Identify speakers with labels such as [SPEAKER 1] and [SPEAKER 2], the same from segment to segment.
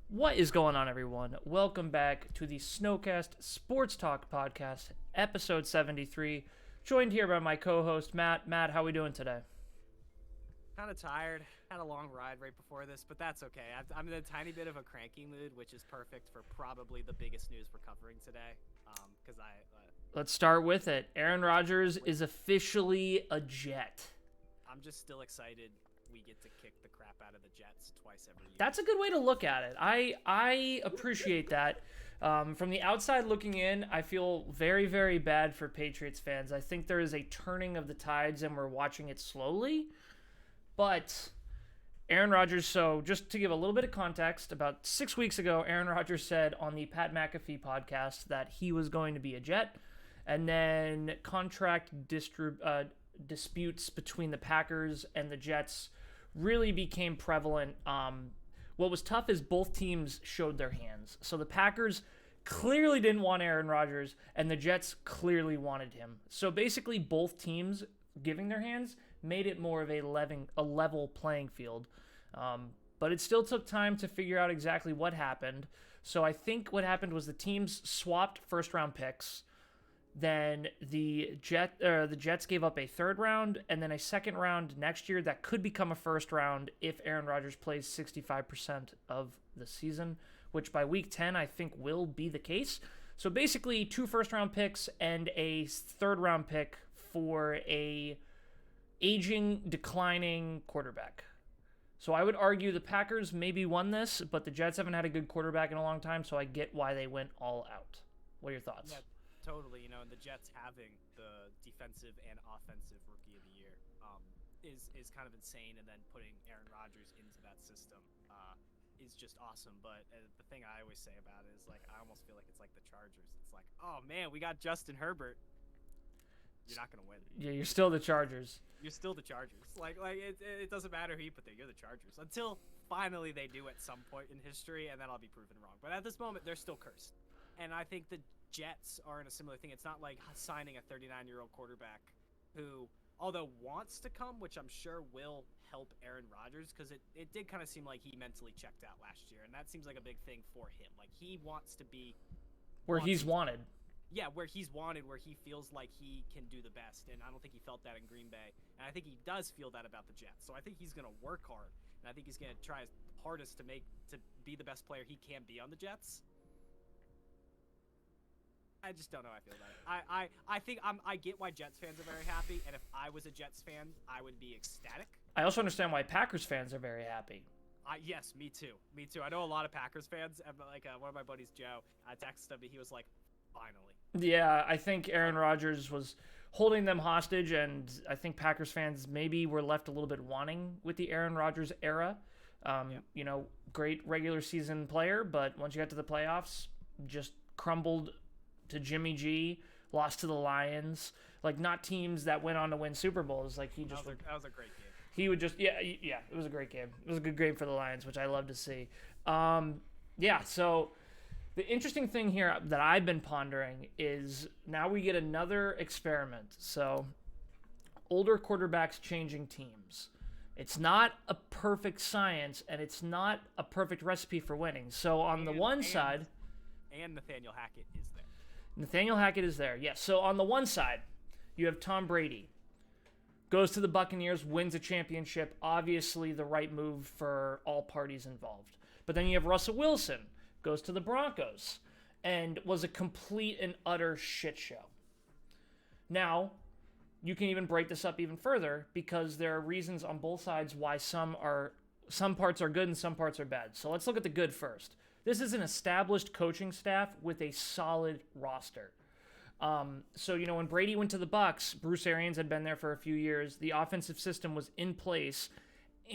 [SPEAKER 1] What is going on, everyone? Welcome back to the Snowcast Sports Talk Podcast, episode 73. Joined here by my co-host, Matt. Matt, how are we doing today?
[SPEAKER 2] Kind of tired. Had a long ride right before this, but that's okay. I'm in a tiny bit of a cranky mood, which is perfect for probably the biggest news we're covering today. Because
[SPEAKER 1] Let's start with it. Aaron Rodgers is officially a Jet.
[SPEAKER 2] I'm just still excited we get to kick the crap out of the Jets twice every year.
[SPEAKER 1] That's a good way to look at it. I appreciate that. From the outside looking in, I feel very, very bad for Patriots fans. I think there is a turning of the tides, and we're watching it slowly. But Aaron Rodgers, so just to give a little bit of context, about 6 weeks ago, Aaron Rodgers said on the Pat McAfee podcast that he was going to be a Jet. And then disputes between the Packers and the Jets really became prevalent. What was tough is both teams showed their hands. So the Packers clearly didn't want Aaron Rodgers, and the Jets clearly wanted him. So basically, both teams giving their hands made it more of a level playing field. But it still took time to figure out exactly what happened. So I think what happened was the teams swapped first round picks. Then the Jets gave up a third round and then a second round next year that could become a first round if Aaron Rodgers plays 65% of the season, which by week 10 I think will be the case. So basically, two first round picks and a third round pick for a aging, declining quarterback. So I would argue the Packers maybe won this, but the Jets haven't had a good quarterback in a long time, so I get why they went all out. What are your thoughts?
[SPEAKER 2] Yeah, totally. And the Jets having the defensive and offensive rookie of the year is kind of insane, and then putting Aaron Rodgers into that system is just awesome. But the thing I always say about it is, like, I almost feel like it's like the Chargers. It's like, oh man, we got Justin Herbert. You're not gonna win.
[SPEAKER 1] Yeah, you're still the Chargers.
[SPEAKER 2] You're still the Chargers. It doesn't matter who you put there. You're the Chargers until finally they do at some point in history, and then I'll be proven wrong. But at this moment, they're still cursed. And I think the Jets are in a similar thing. It's not like signing a 39-year-old quarterback who, although wants to come, which I'm sure will help Aaron Rodgers, because it did kind of seem like he mentally checked out last year, and that seems like a big thing for him. Like, he wants to be
[SPEAKER 1] where he's wanted.
[SPEAKER 2] Yeah, where he's wanted, where he feels like he can do the best, and I don't think he felt that in Green Bay, and I think he does feel that about the Jets. So I think he's going to work hard, and I think he's going to try his hardest to be the best player he can be on the Jets. I just don't know how I feel about it. I think I get why Jets fans are very happy, and if I was a Jets fan, I would be ecstatic.
[SPEAKER 1] I also understand why Packers fans are very happy.
[SPEAKER 2] Yes, me too. Me too. I know a lot of Packers fans. Like one of my buddies, Joe, I texted him, he was like, finally.
[SPEAKER 1] Yeah, I think Aaron Rodgers was holding them hostage, and I think Packers fans maybe were left a little bit wanting with the Aaron Rodgers era. You know, great regular season player, but once you got to the playoffs, just crumbled to Jimmy G, lost to the Lions. Like, not teams that went on to win Super Bowls. Like,
[SPEAKER 2] that was a great game.
[SPEAKER 1] He would just, yeah, it was a great game. It was a good game for the Lions, which I love to see. So the interesting thing here that I've been pondering is now we get another experiment. So older quarterbacks changing teams. It's not a perfect science, and it's not a perfect recipe for winning. So on the one side...
[SPEAKER 2] And Nathaniel Hackett is there.
[SPEAKER 1] Nathaniel Hackett is there, yes. So on the one side, you have Tom Brady. Goes to the Buccaneers, wins a championship. Obviously the right move for all parties involved. But then you have Russell Wilson. Goes to the Broncos. And was a complete and utter shit show. Now, you can even break this up even further because there are reasons on both sides why some parts are good and some parts are bad. So let's look at the good first. This is an established coaching staff with a solid roster. So when Brady went to the Bucs, Bruce Arians had been there for a few years. The offensive system was in place,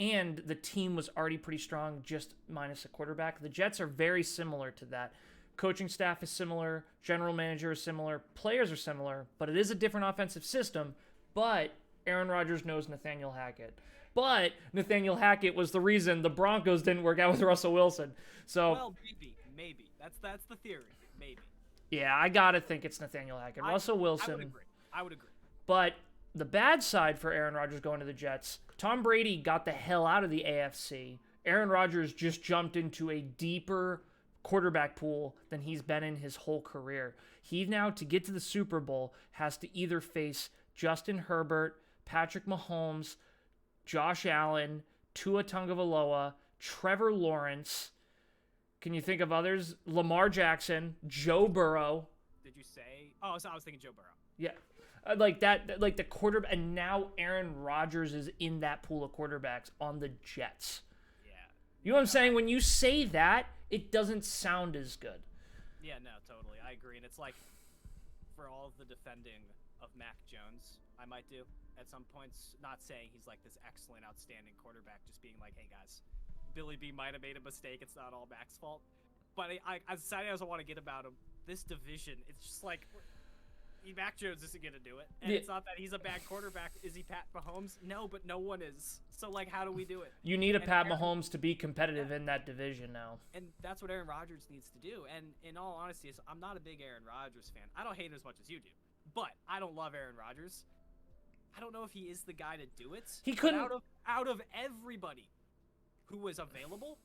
[SPEAKER 1] and the team was already pretty strong, just minus a quarterback. The Jets are very similar to that. Coaching staff is similar, general manager is similar, players are similar, but it is a different offensive system. But Aaron Rodgers knows Nathaniel Hackett. But Nathaniel Hackett was the reason the Broncos didn't work out with Russell Wilson. So,
[SPEAKER 2] well, maybe. That's the theory. Maybe.
[SPEAKER 1] Yeah, I gotta think it's Nathaniel Hackett. Russell Wilson.
[SPEAKER 2] I would agree.
[SPEAKER 1] But the bad side for Aaron Rodgers going to the Jets, Tom Brady got the hell out of the AFC Aaron Rodgers just jumped into a deeper quarterback pool than he's been in his whole career. He now, to get to the Super Bowl, has to either face Justin Herbert, Patrick Mahomes, Josh Allen, Tua Tagovailoa, Trevor Lawrence. Can you think of others? Lamar Jackson, Joe Burrow.
[SPEAKER 2] Did you say? Oh, so I was thinking Joe Burrow.
[SPEAKER 1] Yeah. Like that, like the quarterback, and now Aaron Rodgers is in that pool of quarterbacks on the Jets.
[SPEAKER 2] Yeah.
[SPEAKER 1] You know what I'm saying? When you say that, it doesn't sound as good.
[SPEAKER 2] Yeah, no, totally. I agree. And it's like, for all of the defending of Mac Jones, I might do at some points, not saying he's like this excellent, outstanding quarterback, just being like, hey guys, Billy B might have made a mistake. It's not all Mac's fault. But as excited as I want to get about him, this division, it's just like, Mac Jones isn't going to do it. And it's not that he's a bad quarterback. Is he Pat Mahomes? No, but no one is. So, like, how do we do it?
[SPEAKER 1] You need a Pat Mahomes to be competitive in that division now.
[SPEAKER 2] And that's what Aaron Rodgers needs to do. And in all honesty, I'm not a big Aaron Rodgers fan. I don't hate him as much as you do. But I don't love Aaron Rodgers. I don't know if he is the guy to do it.
[SPEAKER 1] He couldn't.
[SPEAKER 2] Out of everybody who was available,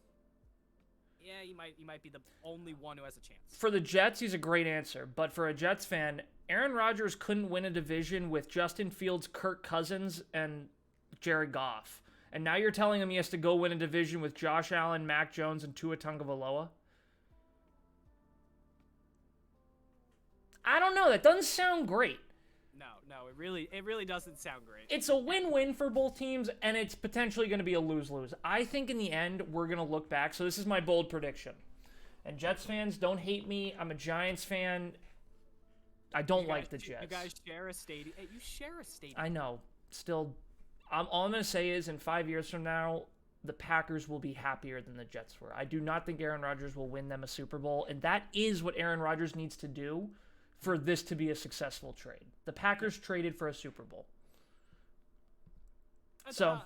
[SPEAKER 2] yeah, he might be the only one who has a chance.
[SPEAKER 1] For the Jets, he's a great answer. But for a Jets fan, Aaron Rodgers couldn't win a division with Justin Fields, Kirk Cousins, and Jared Goff. And now you're telling him he has to go win a division with Josh Allen, Mac Jones, and Tua Tagovailoa? I don't know. That doesn't sound great.
[SPEAKER 2] No, it really doesn't sound great.
[SPEAKER 1] It's a win-win for both teams, and it's potentially going to be a lose-lose. I think in the end, we're going to look back. So this is my bold prediction. And Jets fans, don't hate me. I'm a Giants fan. I don't like the Jets.
[SPEAKER 2] You guys share a stadium. Hey, you share a stadium.
[SPEAKER 1] I know. Still, all I'm going to say is in 5 years from now, the Packers will be happier than the Jets were. I do not think Aaron Rodgers will win them a Super Bowl, and that is what Aaron Rodgers needs to do for this to be a successful trade. The Packers traded for a Super Bowl. So,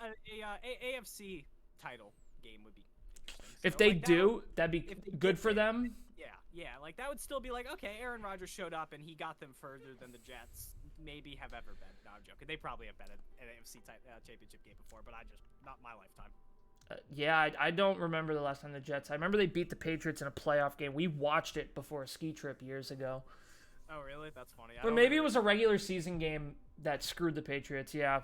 [SPEAKER 2] AFC title game would be interesting.
[SPEAKER 1] If they do, that'd be good for them.
[SPEAKER 2] Yeah, like that would still be like, okay, Aaron Rodgers showed up and he got them further than the Jets maybe have ever been. No, I'm joking. They probably have been at an AFC championship game before, but not my lifetime.
[SPEAKER 1] Yeah, I don't remember the last time the Jets. I remember they beat the Patriots in a playoff game. We watched it before a ski trip years ago.
[SPEAKER 2] Oh, really? That's funny.
[SPEAKER 1] But maybe it was a regular season game that screwed the Patriots. Yeah,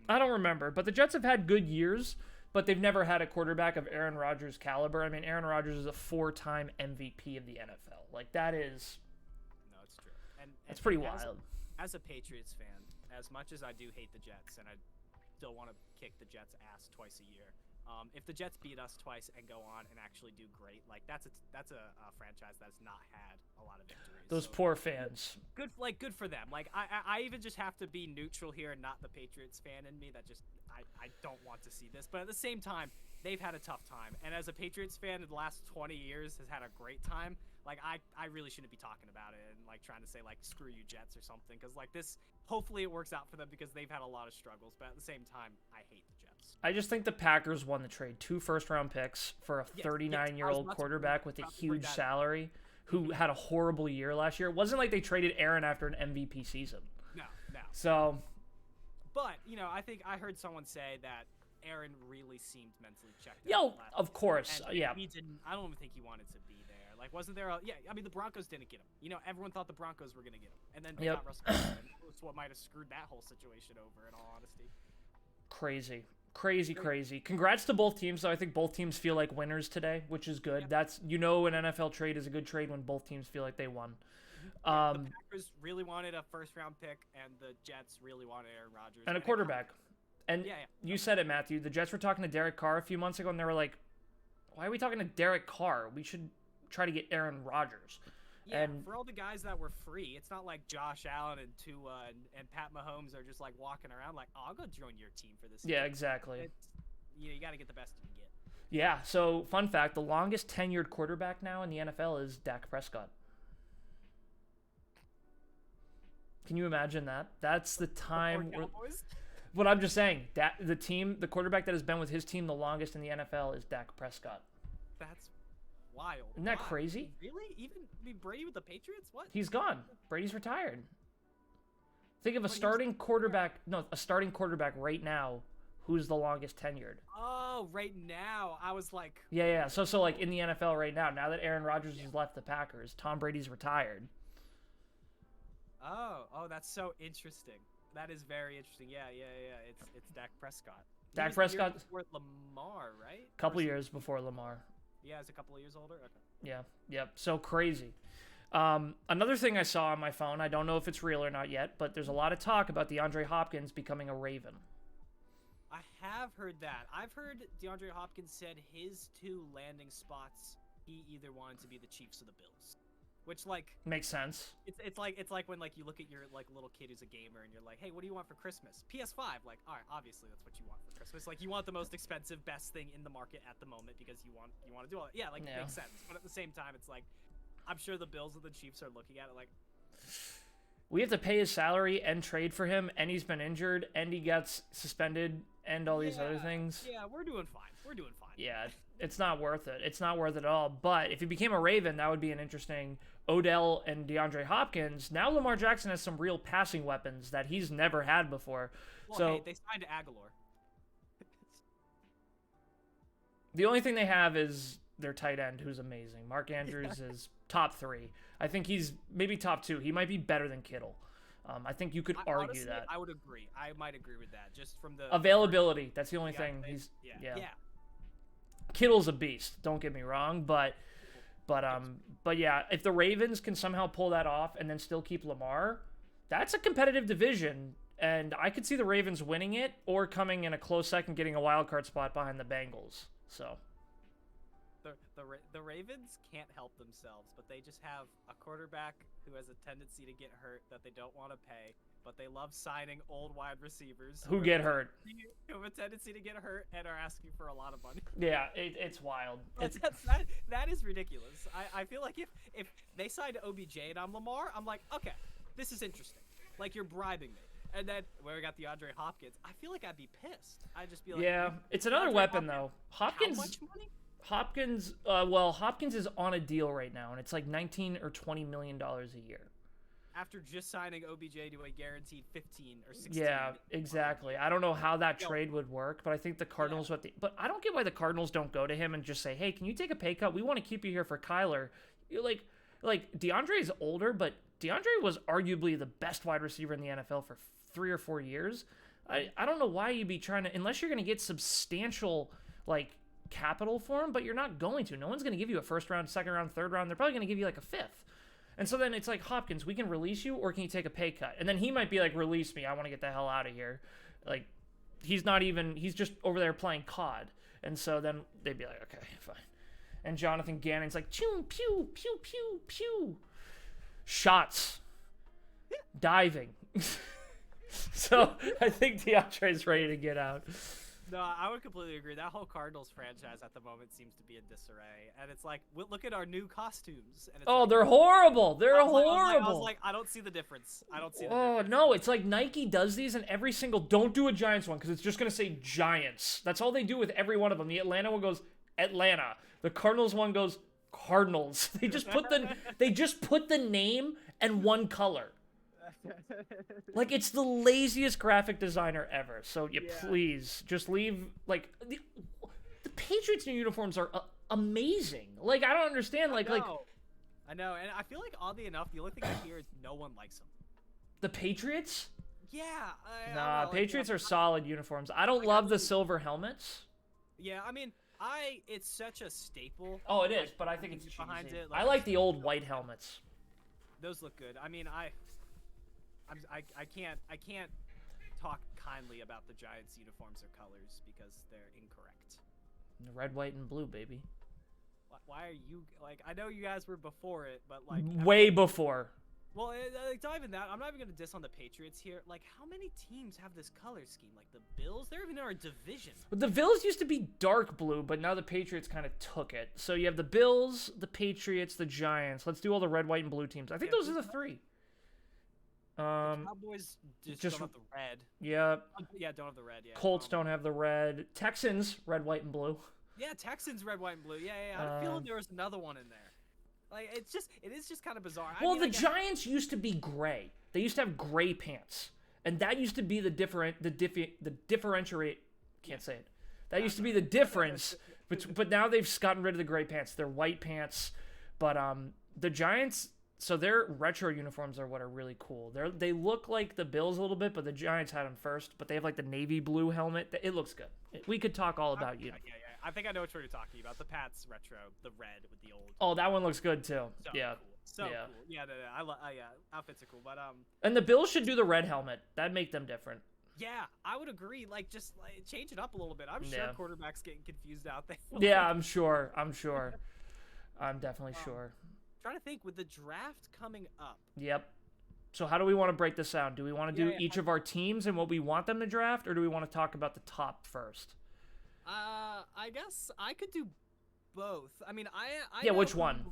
[SPEAKER 1] I don't remember. But the Jets have had good years, but they've never had a quarterback of Aaron Rodgers' caliber. I mean, Aaron Rodgers is a 4-time MVP of the NFL. Like, that is...
[SPEAKER 2] No, it's true. And
[SPEAKER 1] it's pretty wild.
[SPEAKER 2] As a Patriots fan, as much as I do hate the Jets, and I still want to kick the Jets' ass twice a year, if the Jets beat us twice and go on and actually do great, like that's a franchise that's not had a lot of victories.
[SPEAKER 1] Those poor fans.
[SPEAKER 2] Good for them. Like I even just have to be neutral here and not the Patriots fan in me that just I don't want to see this. But at the same time, they've had a tough time. And as a Patriots fan in the last 20 years has had a great time. Like I really shouldn't be talking about it and like trying to say like screw you Jets or something, because like this, hopefully it works out for them because they've had a lot of struggles. But at the same time, I hate the Jets.
[SPEAKER 1] I just think the Packers won the trade. 2 first-round picks for a 39-year-old quarterback with a huge salary who had a horrible year last year. It wasn't like they traded Aaron after an MVP season.
[SPEAKER 2] No.
[SPEAKER 1] So.
[SPEAKER 2] But, I think I heard someone say that Aaron really seemed mentally checked out.
[SPEAKER 1] Yo, of course, yeah.
[SPEAKER 2] He didn't. I don't even think he wanted to be there. Like, wasn't there the Broncos didn't get him. Everyone thought the Broncos were going to get him. And then they got Russell Wilson. That's what might have screwed that whole situation over, in all honesty.
[SPEAKER 1] Crazy. Congrats to both teams, though. I think both teams feel like winners today, which is good. Yeah. That's, an NFL trade is a good trade when both teams feel like they won.
[SPEAKER 2] The Packers really wanted a first-round pick, and the Jets really wanted Aaron Rodgers.
[SPEAKER 1] And a quarterback. And you said it, Matthew. The Jets were talking to Derek Carr a few months ago, and they were like, why are we talking to Derek Carr? We should try to get Aaron Rodgers.
[SPEAKER 2] Yeah, and for all the guys that were free, it's not like Josh Allen and Tua and Pat Mahomes are just like walking around like, oh, I'll go join your team for this.
[SPEAKER 1] Yeah, exactly.
[SPEAKER 2] You got to get the best you can get.
[SPEAKER 1] Yeah, so fun fact, the longest tenured quarterback now in the NFL is Dak Prescott. Can you imagine that? That's the time. What I'm just saying, the quarterback that has been with his team the longest in the NFL is Dak Prescott.
[SPEAKER 2] That's wild.
[SPEAKER 1] Isn't that crazy?
[SPEAKER 2] Really? Even Brady with the Patriots? What?
[SPEAKER 1] He's gone. Brady's retired. Think of a starting quarterback right now who's the longest tenured.
[SPEAKER 2] Oh, right now I was like,
[SPEAKER 1] Yeah. So like in the NFL right now that Aaron Rodgers has left the Packers, Tom Brady's retired.
[SPEAKER 2] oh, that's so interesting. That is very interesting. Yeah. It's Dak Prescott.
[SPEAKER 1] Dak
[SPEAKER 2] He was the year
[SPEAKER 1] Prescott,
[SPEAKER 2] before Lamar, right?
[SPEAKER 1] couple years before Lamar.
[SPEAKER 2] Yeah, it's a couple of years older. Okay.
[SPEAKER 1] Yeah, yep. So crazy. Another thing I saw on my phone, I don't know if it's real or not yet, but there's a lot of talk about DeAndre Hopkins becoming a Raven.
[SPEAKER 2] I have heard that. I've heard DeAndre Hopkins said his 2 landing spots, he either wanted to be the Chiefs or the Bills. Which, like,
[SPEAKER 1] Makes sense.
[SPEAKER 2] it's like when, like, you look at your, like, little kid who's a gamer and you're like, hey, what do you want for Christmas? PS5. Like, all right, obviously that's what you want for Christmas. Like, you want the most expensive, best thing in the market at the moment because you want to do all that. Yeah, like, it makes sense. But at the same time, it's like, I'm sure the Bills and the Chiefs are looking at it like,
[SPEAKER 1] We have to pay his salary and trade for him, and he's been injured, and he gets suspended, and all these other things.
[SPEAKER 2] Yeah, we're doing fine.
[SPEAKER 1] Yeah, it's not worth it. It's not worth it at all. But if he became a Raven, that would be an interesting Odell and DeAndre Hopkins. Now Lamar Jackson has some real passing weapons that he's never had before.
[SPEAKER 2] Well,
[SPEAKER 1] so
[SPEAKER 2] hey, they signed Aguilar.
[SPEAKER 1] the only thing they have is their tight end, who's amazing. Mark Andrews is top 3. I think he's maybe top 2. He might be better than Kittle. I think you could argue
[SPEAKER 2] honestly,
[SPEAKER 1] that.
[SPEAKER 2] I would agree. I might agree with that, just from the
[SPEAKER 1] Availability. That's the only thing.
[SPEAKER 2] Yeah.
[SPEAKER 1] Kittle's a beast. Don't get me wrong, but yeah, if the Ravens can somehow pull that off and then still keep Lamar, that's a competitive division, and I could see the Ravens winning it or coming in a close second, getting a wild card spot behind the Bengals. So
[SPEAKER 2] the Ravens can't help themselves, but they just have a quarterback who has a tendency to get hurt that they don't want to pay, but they love signing old wide receivers
[SPEAKER 1] who get hurt.
[SPEAKER 2] Who have a tendency to get hurt and are asking for a lot of money.
[SPEAKER 1] Yeah, it's wild.
[SPEAKER 2] That is ridiculous. I feel like if they signed OBJ and I'm Lamar, I'm like, okay, this is interesting. Like, you're bribing me. And then where we got the DeAndre Hopkins, I feel like I'd be pissed. I'd just be like,
[SPEAKER 1] yeah, it's another weapon though. Hopkins.
[SPEAKER 2] How much money?
[SPEAKER 1] Hopkins is on a deal right now, and it's like $19 or $20 million a year.
[SPEAKER 2] After just signing OBJ to a guaranteed 15 or 16.
[SPEAKER 1] Yeah, exactly. I don't know how that trade would work, but I think the Cardinals but I don't get why the Cardinals don't go to him and just say, "Hey, can you take a pay cut? We want to keep you here for Kyler." You're like DeAndre is older, but DeAndre was arguably the best wide receiver in the NFL for 3 or 4 years. I don't know why you'd be trying to, unless you're going to get substantial capital for him, but you're not going to. No one's going to give you a first round, second round, third round. They're probably going to give you like a fifth. And so then it's like, Hopkins, we can release you, or can you take a pay cut? And then he might be like, release me. I want to get the hell out of here. Like, he's just over there playing COD. And so then they'd be like, okay, fine. And Jonathan Gannon's like, pew, pew, pew, pew, pew. Shots. Diving. So I think DeAndre's ready to get out.
[SPEAKER 2] No, I would completely agree. That whole Cardinals franchise at the moment seems to be in disarray, and it's like, look at our new costumes. And it's
[SPEAKER 1] they're horrible. They're horrible.
[SPEAKER 2] I was like, I don't see the difference.
[SPEAKER 1] Oh no, it's like Nike does these, and every single don't do a Giants one because it's just gonna say Giants. That's all they do with every one of them. The Atlanta one goes Atlanta. The Cardinals one goes Cardinals. They just put the name and one color. Like, it's the laziest graphic designer ever. So please just leave. Like, the Patriots new uniforms are amazing. Like, I don't understand. I know,
[SPEAKER 2] and I feel like, oddly enough, the only thing I hear is no one likes them.
[SPEAKER 1] The Patriots?
[SPEAKER 2] Yeah.
[SPEAKER 1] Nah, Patriots are solid uniforms. I don't love the silver helmets.
[SPEAKER 2] Yeah, I mean, it's such a staple.
[SPEAKER 1] Oh, it is, but I think it's cheesy.
[SPEAKER 2] Behind it.
[SPEAKER 1] I like the old white helmets.
[SPEAKER 2] Those look good. I mean, I can't talk kindly about the Giants' uniforms or colors because they're incorrect.
[SPEAKER 1] Red, white, and blue, baby.
[SPEAKER 2] Why are you I know you guys were before it, but
[SPEAKER 1] way before.
[SPEAKER 2] Well, not even that. I'm not even gonna diss on the Patriots here. Like, how many teams have this color scheme? Like the Bills, they're even in our division.
[SPEAKER 1] But the Bills used to be dark blue, but now the Patriots kind of took it. So you have the Bills, the Patriots, the Giants. Let's do all the red, white, and blue teams. I think those are the 3.
[SPEAKER 2] The Cowboys just don't have the red.
[SPEAKER 1] Yeah.
[SPEAKER 2] Yeah, don't have the red. Yeah.
[SPEAKER 1] Colts don't have the red. Texans, red, white, and blue.
[SPEAKER 2] Yeah, Texans, red, white, and blue. Yeah. I had a feeling there was another one in there. Like, it is just kind of bizarre.
[SPEAKER 1] Well, the Giants used to be gray. They used to have gray pants, and that used to be the differentiate Can't say it. That used to be the difference. But now they've gotten rid of the gray pants. They're white pants. But the Giants, so their retro uniforms are what are really cool. They look like the Bills a little bit, but the Giants had them first. But they have like the navy blue helmet. It looks good. We could talk all about you.
[SPEAKER 2] Yeah. I think I know what you're talking about. The Pats retro, the red with the old.
[SPEAKER 1] Oh, that one looks good too.
[SPEAKER 2] So
[SPEAKER 1] yeah.
[SPEAKER 2] Cool. So cool. Yeah, outfits are cool, but
[SPEAKER 1] And the Bills should do the red helmet. That'd make them different.
[SPEAKER 2] Yeah, I would agree. Like, just change it up a little bit. I'm sure quarterbacks getting confused out there.
[SPEAKER 1] Yeah, I'm sure. I'm definitely sure.
[SPEAKER 2] Trying to think with the draft coming up.
[SPEAKER 1] Yep. So how do we want to break this down? Do we want to do each of our teams and what we want them to draft, or do we want to talk about the top first?
[SPEAKER 2] I guess I could do both. I mean, I
[SPEAKER 1] yeah, which one?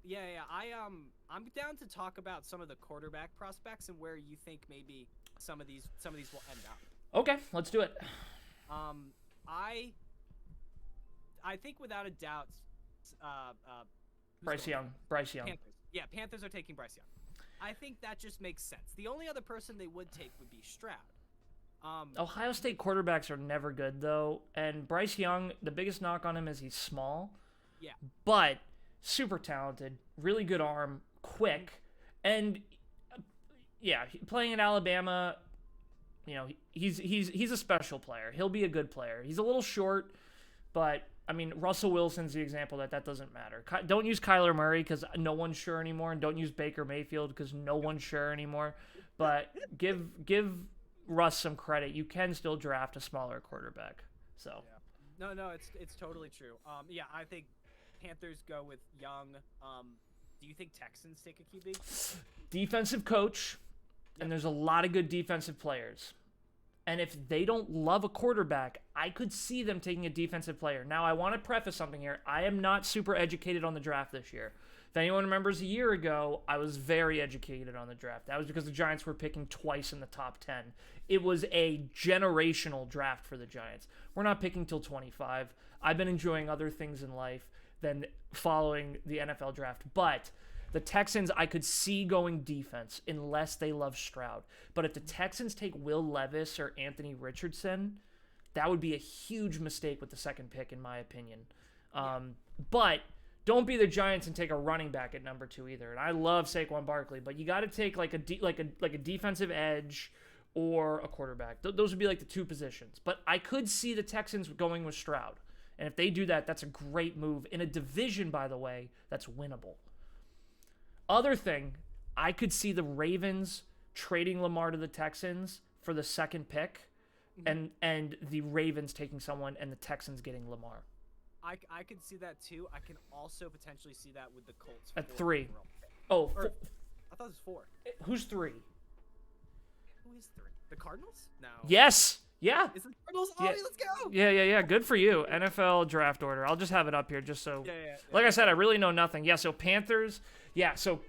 [SPEAKER 2] Yeah. I'm down to talk about some of the quarterback prospects and where you think maybe some of these will end up.
[SPEAKER 1] Okay, let's do it.
[SPEAKER 2] I think without a doubt,
[SPEAKER 1] Bryce Young. Panthers.
[SPEAKER 2] Yeah, Panthers are taking Bryce Young. I think that just makes sense. The only other person they would take would be Stroud.
[SPEAKER 1] Ohio State quarterbacks are never good, though. And Bryce Young, the biggest knock on him is he's small.
[SPEAKER 2] Yeah.
[SPEAKER 1] But super talented, really good arm, quick. And, yeah, playing at Alabama, he's a special player. He'll be a good player. He's a little short, but, I mean, Russell Wilson's the example that doesn't matter. Don't use Kyler Murray because no one's sure anymore, and don't use Baker Mayfield because no one's sure anymore. But give Russ some credit. You can still draft a smaller quarterback. So
[SPEAKER 2] no, it's totally true. Yeah, I think Panthers go with Young. Do you think Texans take a QB?
[SPEAKER 1] Defensive coach, and there's a lot of good defensive players. And if they don't love a quarterback, I could see them taking a defensive player. Now, I want to preface something here. I am not super educated on the draft this year. If anyone remembers a year ago, I was very educated on the draft. That was because the Giants were picking twice in the top 10. It was a generational draft for the Giants. We're not picking till 25. I've been enjoying other things in life than following the NFL draft. But the Texans, I could see going defense unless they love Stroud. But if the Texans take Will Levis or Anthony Richardson, that would be a huge mistake with the second pick, in my opinion. But don't be the Giants and take a running back at number 2 either. And I love Saquon Barkley, but you got to take like a defensive edge or a quarterback. Those would be like the 2 positions. But I could see the Texans going with Stroud. And if they do that, that's a great move in a division, by the way, that's winnable. Other thing, I could see the Ravens trading Lamar to the Texans for the second pick, and the Ravens taking someone and the Texans getting Lamar.
[SPEAKER 2] I could see that too. I can also potentially see that with the Colts
[SPEAKER 1] at 3.
[SPEAKER 2] I thought it was 4.
[SPEAKER 1] Who's 3?
[SPEAKER 2] Who is 3? The Cardinals? No.
[SPEAKER 1] Yes. Yeah.
[SPEAKER 2] Is it the Cardinals? Oh,
[SPEAKER 1] yeah.
[SPEAKER 2] Let's go.
[SPEAKER 1] Yeah. Good for you. NFL draft order. I'll just have it up here just so.
[SPEAKER 2] Yeah.
[SPEAKER 1] Like I said, I really know nothing. Yeah. So Panthers. Yeah. So.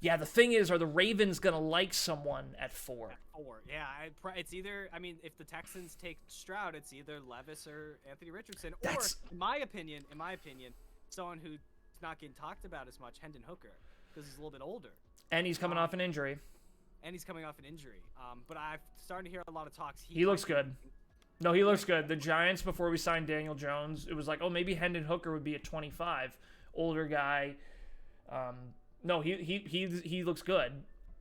[SPEAKER 1] Yeah. The thing is, are the Ravens gonna like someone at 4?
[SPEAKER 2] At 4. Yeah. It's either. I mean, if the Texans take Stroud, it's either Levis or Anthony Richardson, or in my opinion, someone who's not getting talked about as much, Hendon Hooker, because he's a little bit older.
[SPEAKER 1] And he's coming off an injury.
[SPEAKER 2] But I'm starting to hear a lot of talks.
[SPEAKER 1] He looks good. No, he looks good. The Giants, before we signed Daniel Jones, it was like, oh, maybe Hendon Hooker would be at 25, older guy. No, he looks good.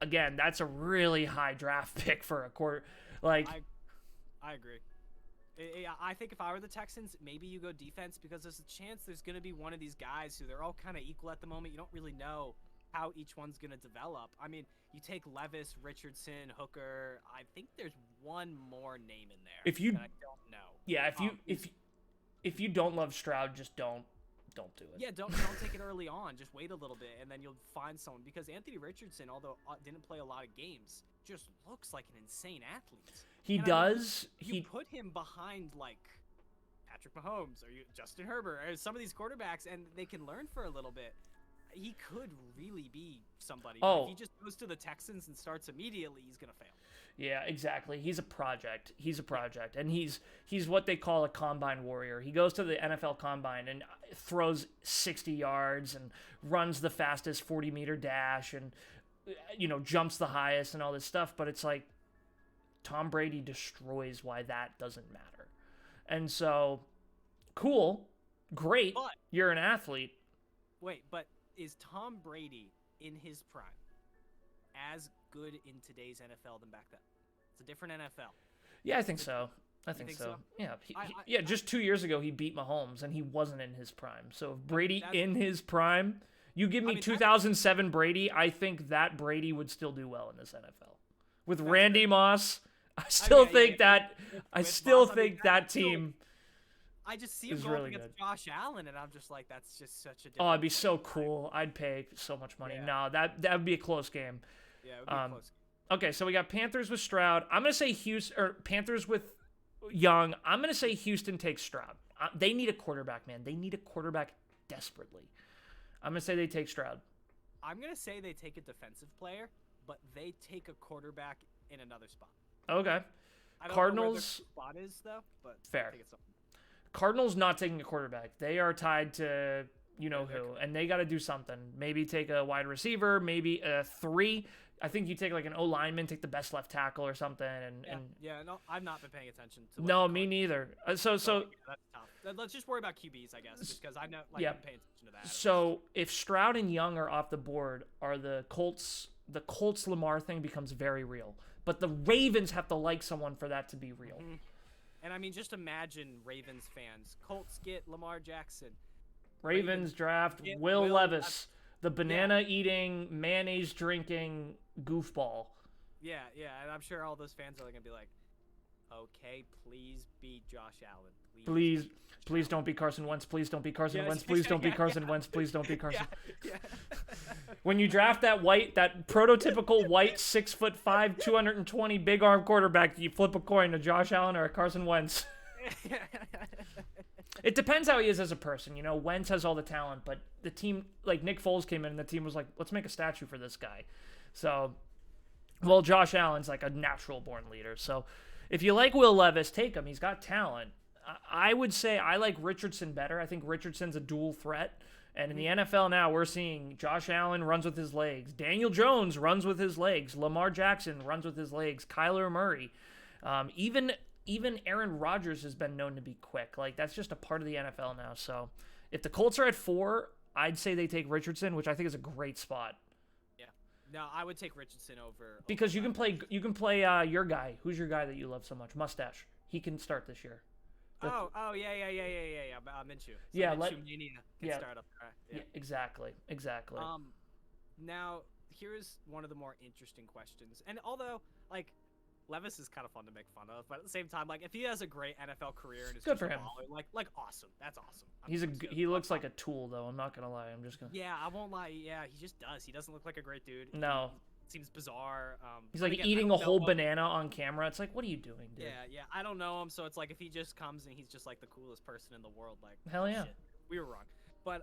[SPEAKER 1] Again, that's a really high draft pick for a quarter. Like,
[SPEAKER 2] I agree. I think if I were the Texans, maybe you go defense because there's a chance there's going to be one of these guys who they're all kind of equal at the moment. You don't really know how each one's going to develop. I mean, you take Levis, Richardson, Hooker. I think there's one more name in there that I don't know.
[SPEAKER 1] Yeah, if you don't love Stroud, just don't do it.
[SPEAKER 2] Yeah, don't take it early on. Just wait a little bit, and then you'll find someone. Because Anthony Richardson, although didn't play a lot of games, just looks like an insane athlete.
[SPEAKER 1] He does.
[SPEAKER 2] You put him behind like Patrick Mahomes or Justin Herbert or some of these quarterbacks, and they can learn for a little bit. He could really be somebody.
[SPEAKER 1] Oh.
[SPEAKER 2] If he just goes to the Texans and starts immediately, he's gonna fail.
[SPEAKER 1] Yeah, exactly. He's a project. And he's what they call a combine warrior. He goes to the NFL combine and throws 60 yards and runs the fastest 40-meter dash and jumps the highest and all this stuff, but it's like Tom Brady destroys why that doesn't matter. And so, cool, great,
[SPEAKER 2] But
[SPEAKER 1] you're an athlete.
[SPEAKER 2] wait, but is Tom Brady in his prime as good in today's NFL than back then? It's a different NFL.
[SPEAKER 1] Yeah, I think so. I think
[SPEAKER 2] think
[SPEAKER 1] so.
[SPEAKER 2] so?
[SPEAKER 1] Yeah,
[SPEAKER 2] I-
[SPEAKER 1] just 2 years ago he beat Mahomes and he wasn't in his prime. So if Brady
[SPEAKER 2] that's-
[SPEAKER 1] in his prime, you give me
[SPEAKER 2] mean,
[SPEAKER 1] 2007 Brady, I think that Brady would still do well in this NFL. With
[SPEAKER 2] That's
[SPEAKER 1] Randy
[SPEAKER 2] fair.
[SPEAKER 1] Moss, I still
[SPEAKER 2] yeah,
[SPEAKER 1] think
[SPEAKER 2] yeah.
[SPEAKER 1] that I
[SPEAKER 2] With
[SPEAKER 1] still
[SPEAKER 2] Moss, I mean,
[SPEAKER 1] think that
[SPEAKER 2] that's still-
[SPEAKER 1] team.
[SPEAKER 2] I just see him
[SPEAKER 1] is
[SPEAKER 2] going
[SPEAKER 1] really
[SPEAKER 2] up against
[SPEAKER 1] good.
[SPEAKER 2] Josh Allen, and I'm just like, that's just such a.
[SPEAKER 1] Oh, it'd be
[SPEAKER 2] different
[SPEAKER 1] so
[SPEAKER 2] vibe.
[SPEAKER 1] cool. I'd pay so much money.
[SPEAKER 2] Yeah.
[SPEAKER 1] No, that would be a close game.
[SPEAKER 2] Yeah, it would be a close.
[SPEAKER 1] Okay, so we got Panthers with Stroud. I'm gonna say Houston or Panthers with Young. I'm gonna say Houston takes Stroud. They need a quarterback, man. They need a quarterback desperately. I'm gonna say they take Stroud.
[SPEAKER 2] I'm gonna say they take a defensive player, but they take a quarterback in another spot.
[SPEAKER 1] Okay.
[SPEAKER 2] I don't know where their
[SPEAKER 1] Cardinals.
[SPEAKER 2] spot is though, but
[SPEAKER 1] Fair.
[SPEAKER 2] I think it's something.
[SPEAKER 1] Cardinals not taking a quarterback. They are tied to you know
[SPEAKER 2] they're
[SPEAKER 1] who, and they got to do something. Maybe take a wide receiver, maybe a 3. I think you take like an O lineman, take the best left tackle or something, and
[SPEAKER 2] No, I've not been paying attention to.
[SPEAKER 1] no, me neither. So
[SPEAKER 2] yeah, that's tough. Let's just worry about QBs, I guess, just because I know, like,
[SPEAKER 1] Yeah.
[SPEAKER 2] I'm paying attention to that.
[SPEAKER 1] So if Stroud and Young are off the board, are the Colts Lamar thing becomes very real. But the Ravens have to like someone for that to be real.
[SPEAKER 2] Mhm. And I mean, just imagine Ravens fans. Colts get Lamar Jackson.
[SPEAKER 1] Ravens draft
[SPEAKER 2] get
[SPEAKER 1] Will
[SPEAKER 2] Will
[SPEAKER 1] Levis, the banana eating, mayonnaise drinking goofball.
[SPEAKER 2] Yeah, and I'm sure all those fans are gonna be like, "Okay, please be Josh Allen,
[SPEAKER 1] Please don't be Carson Wentz. Please don't be Carson
[SPEAKER 2] Yes,
[SPEAKER 1] Wentz. Please don't be
[SPEAKER 2] yeah,
[SPEAKER 1] Carson
[SPEAKER 2] yeah.
[SPEAKER 1] Wentz. Please don't be Carson.
[SPEAKER 2] Yeah.
[SPEAKER 1] When you draft that prototypical white 6'5", 220 big arm quarterback, you flip a coin to Josh Allen or Carson Wentz. It depends how he is as a person. You know, Wentz has all the talent, but the team, like Nick Foles came in and the team was like, let's make a statue for this guy. So, well, Josh Allen's like a natural born leader. So if you like Will Levis, take him. He's got talent. I would say I like Richardson better. I think Richardson's a dual threat. And in the NFL now, we're seeing Josh Allen runs with his legs. Daniel Jones runs with his legs. Lamar Jackson runs with his legs. Kyler Murray. Even Aaron Rodgers has been known to be quick. Like, that's just a part of the NFL now. So if the Colts are at 4, I'd say they take Richardson, which I think is a great spot.
[SPEAKER 2] Yeah. No, I would take Richardson over.
[SPEAKER 1] Because you can play your guy. Who's your guy that you love so much? Mustache. He can start this year.
[SPEAKER 2] Oh, yeah. Minshew. So
[SPEAKER 1] Yeah,
[SPEAKER 2] Minshew Mania can
[SPEAKER 1] yeah.
[SPEAKER 2] start up there.
[SPEAKER 1] Yeah, exactly.
[SPEAKER 2] Now here's one of the more interesting questions. And although, like, Levis is kind of fun to make fun of, but at the same time, like, if he has a great NFL career and is
[SPEAKER 1] Good
[SPEAKER 2] just
[SPEAKER 1] for
[SPEAKER 2] a
[SPEAKER 1] him.
[SPEAKER 2] baller, like awesome. That's awesome.
[SPEAKER 1] He looks like a tool though. I'm not gonna lie. I'm just gonna.
[SPEAKER 2] Yeah, I won't lie. Yeah, he just does. He doesn't look like a great dude.
[SPEAKER 1] No.
[SPEAKER 2] He seems bizarre.
[SPEAKER 1] He's
[SPEAKER 2] but
[SPEAKER 1] like
[SPEAKER 2] again, I
[SPEAKER 1] eating a
[SPEAKER 2] don't know
[SPEAKER 1] whole
[SPEAKER 2] him.
[SPEAKER 1] banana on camera. It's like, what are you doing, dude?
[SPEAKER 2] Yeah. I don't know him, so it's like if he just comes and he's just like the coolest person in the world, like,
[SPEAKER 1] Hell
[SPEAKER 2] oh,
[SPEAKER 1] yeah.
[SPEAKER 2] shit, we were wrong. But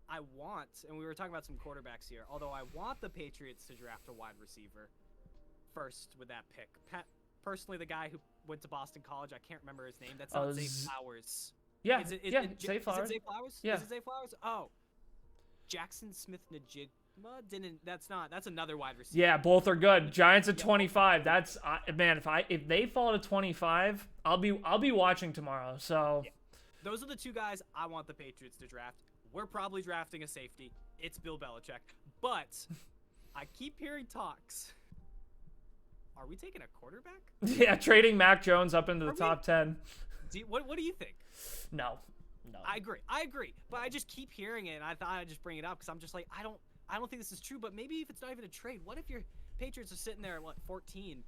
[SPEAKER 2] I want, and we were talking about some quarterbacks here. Although I want the Patriots to draft a wide receiver first with that pick. Personally, the guy who went to Boston College, I can't remember his name. That's not Zay Flowers.
[SPEAKER 1] Yeah,
[SPEAKER 2] Is it
[SPEAKER 1] Zay Flowers.
[SPEAKER 2] Is it Zay Flowers?
[SPEAKER 1] Yeah.
[SPEAKER 2] Is it Zay Flowers? Oh, Jackson Smith-Njigba didn't. That's another wide receiver.
[SPEAKER 1] Yeah, both are good. Giants at 25. That's man. If they fall to 25, I'll be watching tomorrow. So.
[SPEAKER 2] Yeah. Those are the two guys I want the Patriots to draft. We're probably drafting a safety. It's Bill Belichick. But I keep hearing talks. Are we taking a quarterback?
[SPEAKER 1] Yeah, trading Mac Jones up into the
[SPEAKER 2] Are we-
[SPEAKER 1] top 10.
[SPEAKER 2] What do you think?
[SPEAKER 1] No.
[SPEAKER 2] I agree. But I just keep hearing it, and I thought I'd just bring it up because I'm just like, I don't think this is true. But maybe if it's not even a trade, what if your Patriots are sitting there at 14,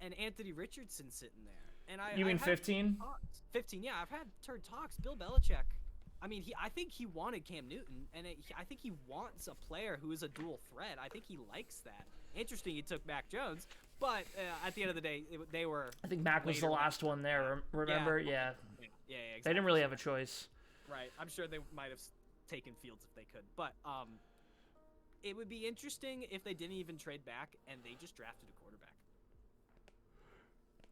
[SPEAKER 2] and Anthony Richardson's sitting there? And
[SPEAKER 1] You mean 15?
[SPEAKER 2] 15, yeah. I've heard talks. Bill Belichick. I mean, I think he wanted Cam Newton, and I think he wants a player who is a dual threat. I think he likes that. Interesting, he took Mac Jones, but at the end of the day, they were.
[SPEAKER 1] I think Mac was the last one there. Remember? Yeah.
[SPEAKER 2] Yeah, exactly.
[SPEAKER 1] They didn't really have a choice.
[SPEAKER 2] Right. I'm sure they might have taken Fields if they could, but it would be interesting if they didn't even trade back and they just drafted a quarterback.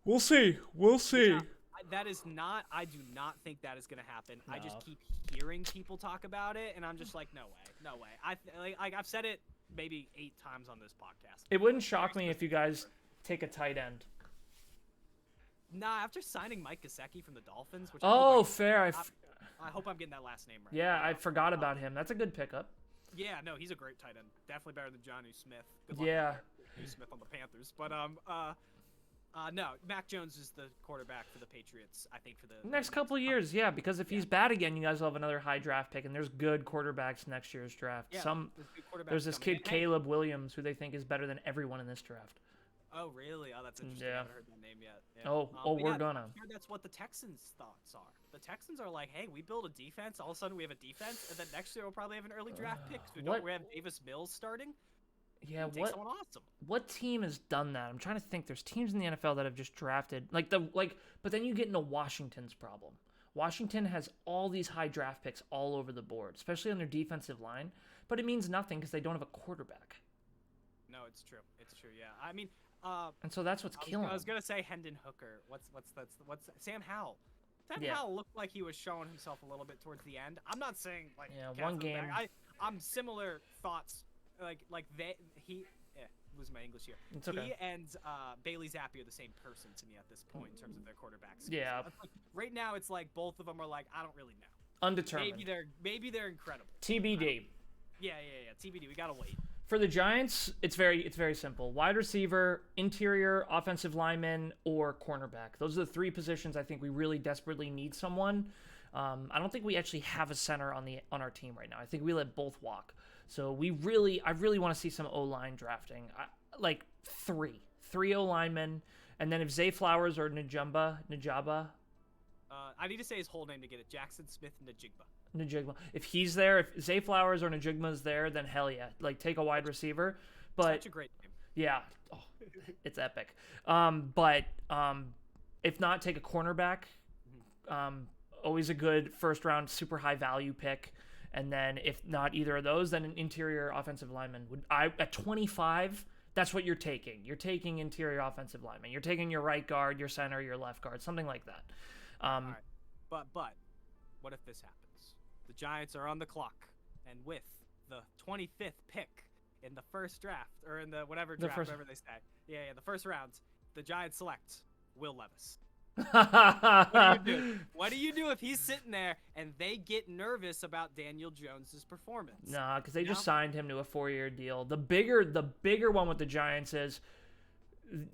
[SPEAKER 1] We'll see.
[SPEAKER 2] Yeah, I do not think that is going to happen.
[SPEAKER 1] No.
[SPEAKER 2] I just keep hearing people talk about it, and I'm just like, no way. I've said it maybe 8 times on this podcast.
[SPEAKER 1] It wouldn't shock me if you guys take a tight end.
[SPEAKER 2] Nah, after signing Mike Gesicki from the Dolphins, which
[SPEAKER 1] Oh, fair.
[SPEAKER 2] I hope I'm getting that last name right.
[SPEAKER 1] Yeah, I forgot about him. That's a good pickup.
[SPEAKER 2] Yeah, no, he's a great tight end. Definitely better than Jonnu Smith. Good luck with Smith on the Panthers. But no, Mac Jones is the quarterback for the Patriots. I think for the
[SPEAKER 1] next couple of years, yeah. Because if he's bad again, you guys will have another high draft pick, and there's good quarterbacks next year's draft.
[SPEAKER 2] Yeah,
[SPEAKER 1] There's this kid Caleb Williams who they think is better than everyone in this draft.
[SPEAKER 2] Oh, really? Oh, that's interesting. I haven't heard that name yet. Yeah.
[SPEAKER 1] We're gonna.
[SPEAKER 2] That's what the Texans' thoughts are. The Texans are like, hey, we build a defense. All of a sudden, we have a defense, and then next year we'll probably have an early draft pick. We have Davis Mills starting.
[SPEAKER 1] Yeah,
[SPEAKER 2] someone awesome.
[SPEAKER 1] What team has done that? I'm trying to think. There's teams in the NFL that have just drafted but then you get into Washington's problem. Washington has all these high draft picks all over the board, especially on their defensive line, but it means nothing because they don't have a quarterback.
[SPEAKER 2] No, it's true. It's true. Yeah, I mean.
[SPEAKER 1] And so that's what's killing.
[SPEAKER 2] I was gonna say Hendon Hooker. What's Sam Howell? Sam Howell looked like he was showing himself a little bit towards the end. I'm not saying like
[SPEAKER 1] one game.
[SPEAKER 2] I'm similar thoughts. Lose my English here.
[SPEAKER 1] It's okay.
[SPEAKER 2] He and Bailey Zappi are the same person to me at this point in terms of their quarterbacks.
[SPEAKER 1] Yeah.
[SPEAKER 2] Right now, it's like both of them are like I don't really know.
[SPEAKER 1] Undetermined.
[SPEAKER 2] Maybe they're incredible.
[SPEAKER 1] TBD.
[SPEAKER 2] Yeah. TBD. We gotta wait.
[SPEAKER 1] For the Giants, it's very simple. Wide receiver, interior, offensive lineman, or cornerback. Those are the 3 positions I think we really desperately need someone. I don't think we actually have a center on our team right now. I think we let both walk. So I really want to see some O-line drafting. Like 3 O-linemen, and then if Zay Flowers or Najaba.
[SPEAKER 2] I need to say his whole name to get it. Jackson Smith Najigba.
[SPEAKER 1] If he's there, if Zay Flowers or Najigma's there, then hell yeah, like take a wide receiver. But
[SPEAKER 2] such a great name.
[SPEAKER 1] Yeah, it's epic. If not, take a cornerback. Always a good first round, super high value pick. And then if not either of those, then an interior offensive lineman at 25. That's what you're taking. You're taking interior offensive lineman. You're taking your right guard, your center, your left guard, something like that.
[SPEAKER 2] All right. But what if this happens? The Giants are on the clock, and with the 25th pick in the first draft, or in the whatever they say, the first round, the Giants select Will Levis. What do you do if he's sitting there and they get nervous about Daniel Jones's performance?
[SPEAKER 1] Nah, because they just signed him to a 4-year deal. The bigger one with the Giants is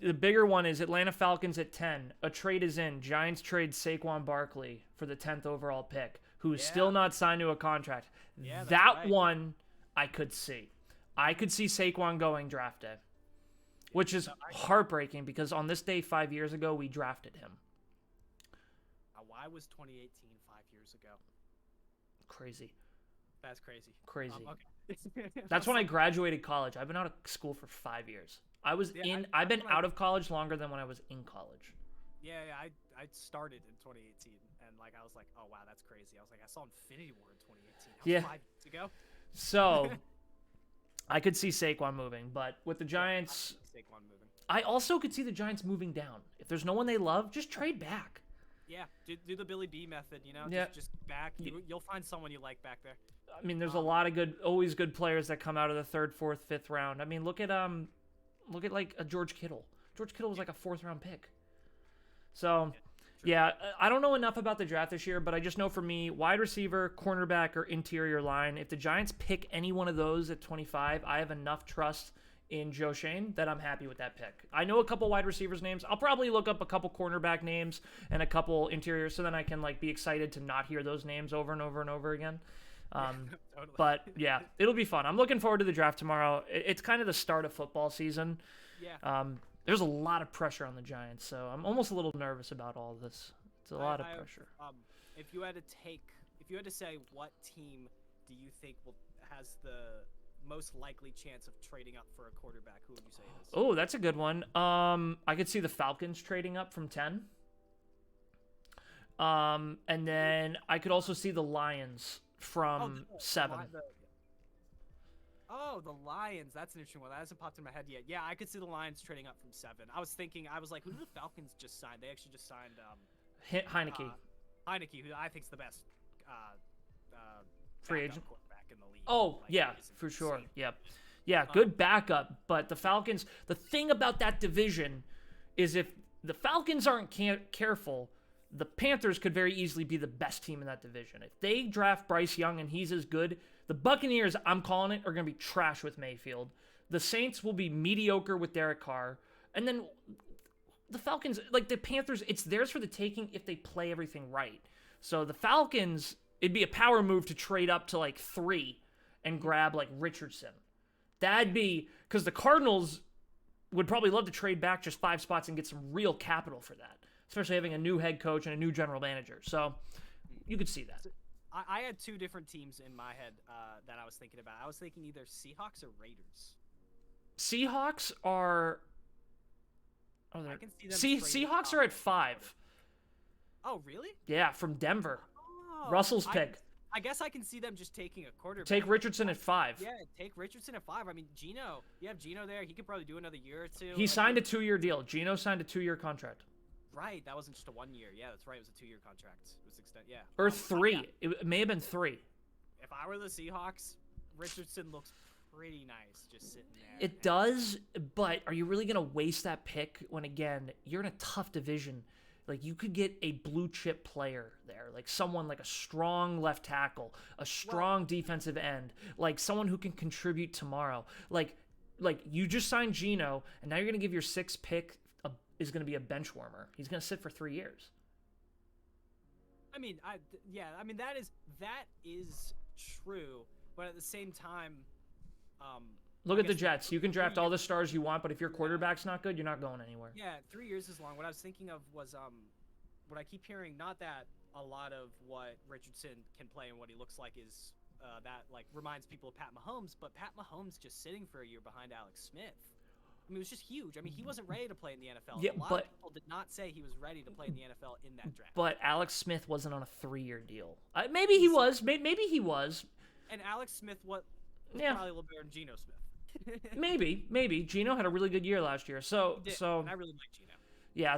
[SPEAKER 1] Atlanta Falcons at 10. A trade is in. Giants trade Saquon Barkley for the 10th overall pick, who is still not signed to a contract.
[SPEAKER 2] Yeah,
[SPEAKER 1] that one I could see. I could see Saquon going draft day, which is heartbreaking because on this day 5 years ago, we drafted him.
[SPEAKER 2] Why was 2018 5 years ago?
[SPEAKER 1] Crazy.
[SPEAKER 2] That's crazy.
[SPEAKER 1] Crazy.
[SPEAKER 2] Okay.
[SPEAKER 1] That's when I graduated college. I've been out of school for 5 years. I've been out of college longer than when I was in college.
[SPEAKER 2] Yeah, I started in 2018, and I was like, oh wow, that's crazy. I was like, I saw Infinity War in 2018. That was 5 years ago.
[SPEAKER 1] So I could see Saquon moving, but with the Giants,
[SPEAKER 2] Saquon moving.
[SPEAKER 1] I also could see the Giants moving down. If there's no one they love, just trade back.
[SPEAKER 2] Yeah, do the Billy B method, just back. You'll find someone you like back there.
[SPEAKER 1] I mean, there's a lot of always good players that come out of the 3rd, 4th, 5th round. I mean, look at like a George Kittle. George Kittle was like a 4th round pick. So, I don't know enough about the draft this year, but I just know for me, wide receiver, cornerback, or interior line, if the Giants pick any one of those at 25, I have enough trust in Joe Shane that I'm happy with that pick. I know a couple wide receivers names. I'll probably look up a couple cornerback names and a couple interiors so then I can be excited to not hear those names over and over and over again.
[SPEAKER 2] Totally.
[SPEAKER 1] But yeah, it'll be fun. I'm looking forward to the draft tomorrow. It's kind of the start of football season.
[SPEAKER 2] Yeah.
[SPEAKER 1] There's a lot of pressure on the Giants, so I'm almost a little nervous about all this. It's a lot of pressure.
[SPEAKER 2] If you had to say what team do you think has the most likely chance of trading up for a quarterback, who would you say it is?
[SPEAKER 1] Oh, that's a good one. I could see the Falcons trading up from 10. And then I could also see the Lions from 7.
[SPEAKER 2] The Lions. That's an interesting one. That hasn't popped in my head yet. Yeah, I could see the Lions trading up from 7. I was like, who did the Falcons just sign? They actually just signed
[SPEAKER 1] Heineke.
[SPEAKER 2] Heineke, who I think is the best
[SPEAKER 1] free agent
[SPEAKER 2] quarterback in the league.
[SPEAKER 1] Oh, yeah, for sure. Yep. Yeah, good backup. But the Falcons, the thing about that division is if the Falcons aren't careful, the Panthers could very easily be the best team in that division. If they draft Bryce Young and he's as good, the Buccaneers, I'm calling it, are going to be trash with Mayfield. The Saints will be mediocre with Derek Carr. And then the Falcons, like the Panthers, it's theirs for the taking if they play everything right. So the Falcons, it'd be a power move to trade up to like 3 and grab like Richardson. That'd be, because the Cardinals would probably love to trade back just 5 spots and get some real capital for that, especially having a new head coach and a new general manager. So you could see that.
[SPEAKER 2] I had 2 different teams in my head that I was thinking about. I was thinking either Seahawks or Raiders.
[SPEAKER 1] Seahawks are... Oh,
[SPEAKER 2] I can see them
[SPEAKER 1] Seahawks are at 5.
[SPEAKER 2] Oh, really?
[SPEAKER 1] Yeah, from Denver.
[SPEAKER 2] Oh,
[SPEAKER 1] Russell's pick.
[SPEAKER 2] I guess I can see them just taking a quarterback.
[SPEAKER 1] Take Richardson at 5.
[SPEAKER 2] Yeah, take Richardson at 5. I mean, Geno. You have Geno there. He could probably do another year or 2.
[SPEAKER 1] He signed a 2-year deal. Geno signed a 2-year contract.
[SPEAKER 2] Right, that wasn't just a 1 year. Yeah, that's right. It was a 2-year contract. It was extended. Yeah.
[SPEAKER 1] Or 3.
[SPEAKER 2] Yeah.
[SPEAKER 1] It may have been 3.
[SPEAKER 2] If I were the Seahawks, Richardson looks pretty nice just sitting there.
[SPEAKER 1] It does, but are you really going to waste that pick when, again, you're in a tough division? Like, you could get a blue-chip player there, like someone like a strong left tackle, a strong defensive end, like someone who can contribute tomorrow. Like you just signed Geno, and now you're going to give your 6th pick is going to be a bench warmer. He's going to sit for 3 years.
[SPEAKER 2] I mean, that is true, but at the same time,
[SPEAKER 1] look at the Jets. You can draft all the stars you want, but if your quarterback's not good, you're not going anywhere.
[SPEAKER 2] Yeah, 3 years is long. What I was thinking of was what I keep hearing, not that a lot of what Richardson can play and what he looks like is that like reminds people of Pat Mahomes, but Pat Mahomes just sitting for a year behind Alex Smith. I mean, it was just huge. I mean, he wasn't ready to play in the NFL.
[SPEAKER 1] Yeah,
[SPEAKER 2] a lot of people did not say he was ready to play in the NFL in that draft.
[SPEAKER 1] But Alex Smith wasn't on a 3-year deal. Maybe he was. Maybe he was.
[SPEAKER 2] And Alex Smith was probably a little better than Geno Smith.
[SPEAKER 1] maybe. Geno had a really good year last year. So
[SPEAKER 2] I really like Geno.
[SPEAKER 1] Yeah,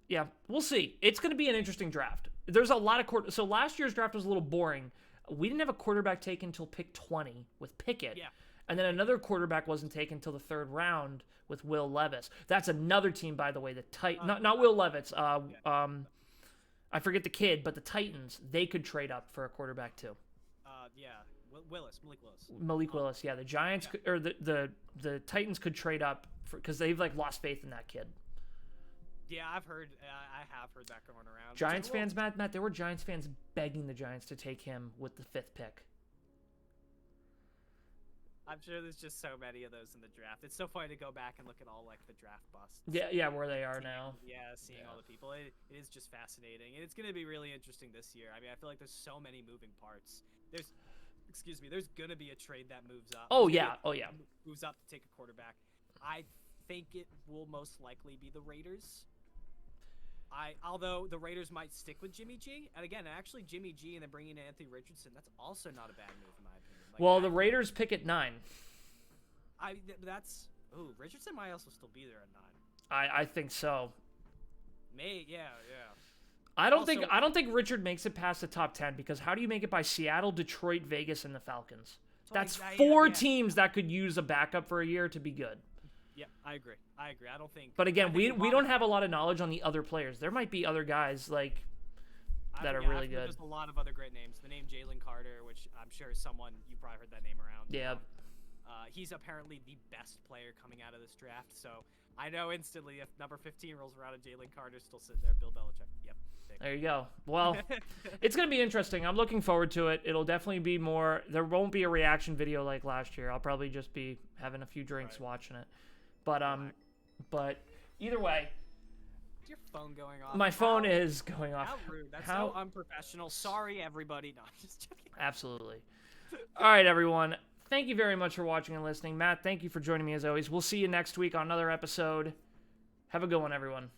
[SPEAKER 1] yeah, we'll see. It's going to be an interesting draft. There's a lot of so last year's draft was a little boring. We didn't have a quarterback taken until pick 20 with Pickett. Yeah. And then another quarterback wasn't taken until the 3rd round with Will Levis. That's another team, by the way, not Will Levis. I forget the kid, but the Titans, they could trade up for a quarterback too. Malik Willis. Yeah, the Giants or the Titans could trade up because they've like lost faith in that kid.
[SPEAKER 2] Yeah, I have heard that going around.
[SPEAKER 1] Giants fans, Matt, there were Giants fans begging the Giants to take him with the 5th pick.
[SPEAKER 2] I'm sure there's just so many of those in the draft. It's so funny to go back and look at all like the draft busts.
[SPEAKER 1] Yeah, where they are now.
[SPEAKER 2] Yeah, seeing all the people. It is just fascinating. And it's going to be really interesting this year. I mean, I feel like there's so many moving parts. There's going to be a trade that moves up.
[SPEAKER 1] Oh yeah.
[SPEAKER 2] Moves up to take a quarterback. I think it will most likely be the Raiders. Although the Raiders might stick with Jimmy G. And again, actually Jimmy G and then bringing in Anthony Richardson, that's also not a bad move in my opinion. Like,
[SPEAKER 1] the Raiders pick at 9.
[SPEAKER 2] Richardson might also still be there at 9.
[SPEAKER 1] I think so.
[SPEAKER 2] Yeah.
[SPEAKER 1] I don't think Richard makes it past the top 10 because how do you make it by Seattle, Detroit, Vegas, and the Falcons? That's 4 teams that could use a backup for a year to be good.
[SPEAKER 2] Yeah, I agree. I don't think.
[SPEAKER 1] But again, we don't have a lot of knowledge on the other players. There might be other guys like that are really good.
[SPEAKER 2] There's a lot of other great names. The name Jalen Carter, which I'm sure you probably heard that name around.
[SPEAKER 1] Yeah.
[SPEAKER 2] He's apparently the best player coming out of this draft. So I know instantly if number 15 rolls around and Jalen Carter's still sitting there, Bill Belichick. Yep.
[SPEAKER 1] There you go. Well, it's going to be interesting. I'm looking forward to it. It'll definitely be more. There won't be a reaction video like last year. I'll probably just be having a few drinks watching it. But either way.
[SPEAKER 2] Is your phone going off?
[SPEAKER 1] My phone is going off.
[SPEAKER 2] How rude. That's so unprofessional. Sorry, everybody. No, I'm just joking.
[SPEAKER 1] Absolutely. All right, everyone. Thank you very much for watching and listening. Matt, thank you for joining me as always. We'll see you next week on another episode. Have a good one, everyone.